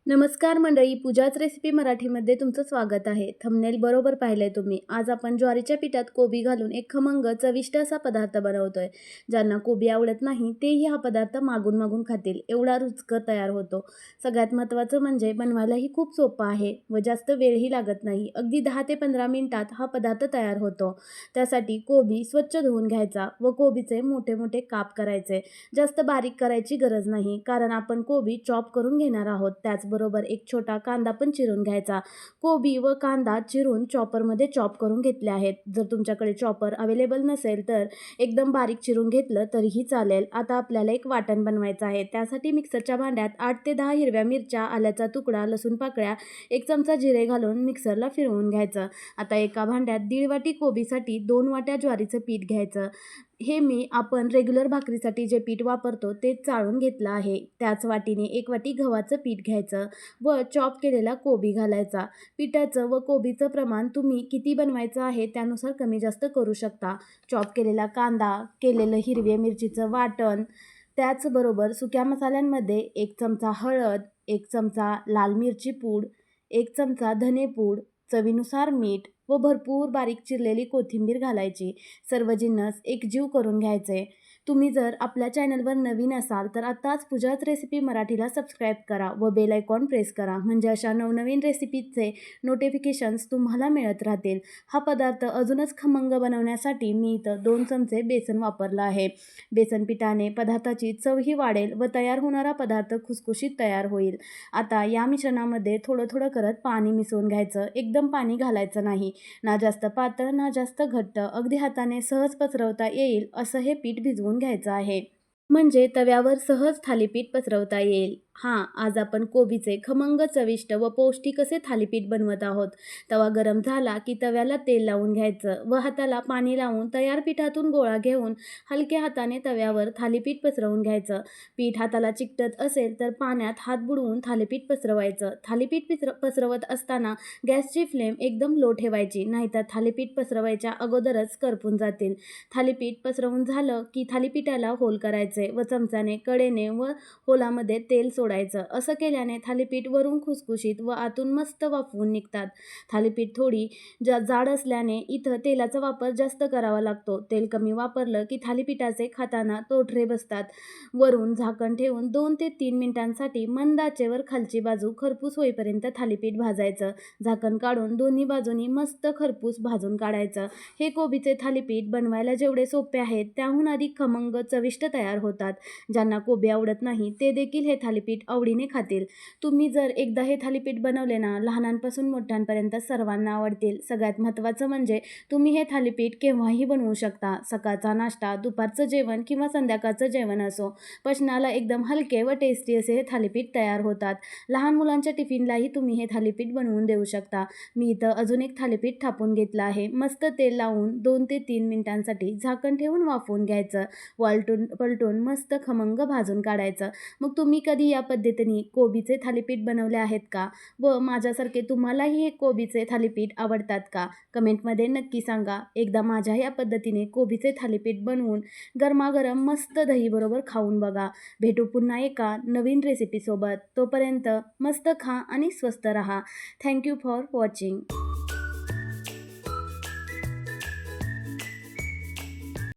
नमस्कार मंडळी, पूजाच रेसिपी मराठीमध्ये तुमचं स्वागत आहे. थंबनेल बरोबर पाहिलंय तुम्ही. आज आपण ज्वारीच्या पिठात कोबी घालून एक खमंग चविष्ट असा पदार्थ बनवतोय. ज्यांना कोबी आवडत नाही तेही हा पदार्थ मागून मागून खातील, एवढा रुचकर तयार होतो. सगळ्यात महत्त्वाचं म्हणजे बनवायलाही खूप सोपं आहे व जास्त वेळही लागत नाही. अगदी 10 ते 15 मिनिटात हा पदार्थ तयार होतो. त्यासाठी कोबी स्वच्छ धुवून घ्यायचा व कोबीचे मोठे मोठे काप करायचे. जास्त बारीक करायची गरज नाही, कारण आपण कोबी चॉप करून घेणार आहोत. त्याचबरोबर एक छोटा कांदा पण चिरून घ्यायचा. कोबी व कांदा चिरून चॉपरमध्ये चॉप करून घेतले आहेत. जर तुमच्याकडे चॉपर अवेलेबल नसेल तर एकदम बारीक चिरून घेतलं तरीही चालेल. आता आपल्याला एक वाटण बनवायचं आहे. त्यासाठी मिक्सरच्या भांड्यात 8 ते 10 हिरव्या मिरच्या, आल्याचा तुकडा, लसूण पाकळ्या, 1 चमचा जिरे घालून मिक्सरला फिरवून घ्यायचं. आता एका भांड्यात 1.5 वाटी कोबीसाठी 2 वाट्या ज्वारीचं पीठ घ्यायचं. हे मी आपण रेग्युलर भाकरीसाठी जे पीठ वापरतो ते चाळून घेतलं आहे. त्याच वाटीने 1 वाटी गव्हाचं पीठ घ्यायचं व चॉप केलेला कोबी घालायचा. पिठाचं व कोबीचं प्रमाण तुम्ही किती बनवायचं आहे त्यानुसार कमी जास्त करू शकता. चॉप केलेला कांदा, केलेलं हिरव्या मिरचीचं वाटण, त्याचबरोबर सुक्या मसाल्यांमध्ये 1 चमचा हळद, 1 चमचा लाल मिरची पूड, 1 चमचा धनेपूड, चवीनुसार मीठ व भरपूर बारीक चिरलेली कोथिंबीर घालायची. सर्व जिन्नस एकजीव करून घ्यायचे. तुम्ही जर आपल्या चॅनलवर नवीन असाल तर आत्ताच पूजाच रेसिपी मराठीला सबस्क्राईब करा व बेल आयकॉन प्रेस करा, म्हणजे अशा नवनवीन रेसिपीचे नोटिफिकेशन्स तुम्हाला मिळत राहतील. हा पदार्थ अजूनच खमंग बनवण्यासाठी मी इथं 2 चमचे बेसन वापरलं आहे. बेसन पिठाने पदार्थाची चवही वाढेल व तयार होणारा पदार्थ खुसखुशीत तयार होईल. आता या मिश्रणामध्ये थोडं थोडं करत पाणी मिसळून घ्यायचं. एकदम पाणी घालायचं नाही. ना जास्त पातळ ना जास्त घट्ट, अगदी हाताने सहज पसरवता येईल असं हे पीठ भिजवून घ्यायचं आहे, म्हणजे तव्यावर सहज थालीपीठ पसरवता येईल. आज आपण कोबीचे खमंग, चविष्ट व पौष्टिक असे थालीपीठ बनवत आहोत. तवा गरम झाला की तव्याला तेल लावून घ्यायचं व हाताला पाणी लावून तयार पिठातून गोळा घेऊन हलक्या हाताने तव्यावर थालीपीठ पसरवून घ्यायचं. पीठ हाताला चिकटत असेल तर पाण्यात हात बुडवून थालीपीठ पसरवायचं. थालीपीठ पसरवत असताना गॅसची फ्लेम एकदम लो ठेवायची, नाहीतर थालीपीठ पसरवायच्या अगोदरच करपून जातील. थालीपीठ पसरवून झालं की थालीपीठाला होल करायचे व चमच्याने कडेने व होलामध्ये तेल सोडायचं. असं केल्याने थालीपीठ वरून खुसखुशीत व आतून मस्त वाफवून निघतात. थालीपीठ थोडी जाड असल्याने इथं तेलाचा वापर जास्त करावा लागतो. तेल कमी वापरलं की थालीपीठाचे खाताना तोठरे बसतात. वरून झाकण ठेवून 2 ते 3 मिनिटांसाठी मंद आचेवर खालची बाजू खरपूस होईपर्यंत थालीपीठ भाजायचं. झाकण काढून दोन्ही बाजूनी मस्त खरपूस भाजून काढायचं. हे कोबीचे थालीपीठ बनवायला जेवढे सोपे आहेत त्याहून अधिक खमंग, चविष्ट तयार होतात. ज्यांना कोबी आवडत नाही ते देखील हे थालीपीठ आवडीने खातील. तुम्ही जर एकदा हे थालीपीठ बनवले ना, लहानांपासून मोठ्यांपर्यंत सर्वांना आवडतील. सगळ्यात महत्त्वाचं म्हणजे तुम्ही हे थालीपीठ केव्हाही बनवू शकता. सकाळचा नाश्ता, दुपारचं जेवण किंवा संध्याकाळचं जेवण असो, पचनाला एकदम हलके व टेस्टी असे हे थालीपीठ तयार होतात. लहान मुलांच्या टिफिनलाही तुम्ही हे थालीपीठ बनवून देऊ शकता. मी इथं अजून एक थालीपीठ थापून घेतलं आहे. मस्त तेल लावून 2 ते 3 मिनिटांसाठी झाकण ठेवून वाफवून घ्यायचं. पलटून मस्त खमंग भाजून काढायचं. मग तुम्ही कधी या पद्धतीने कोबीचे थालीपीठ बनवले आहेत का? व माझ्यासारखे तुम्हालाही हे कोबीचे थालीपीठ आवडतात का? कमेंटमध्ये नक्की सांगा. एकदा माझ्या या पद्धतीने कोबीचे थालीपीठ बनवून गरमागरम मस्त दहीबरोबर खाऊन बघा. भेटू पुन्हा एका नवीन रेसिपीसोबत. तोपर्यंत मस्त खा आणि स्वस्त रहा. Thank you for watching.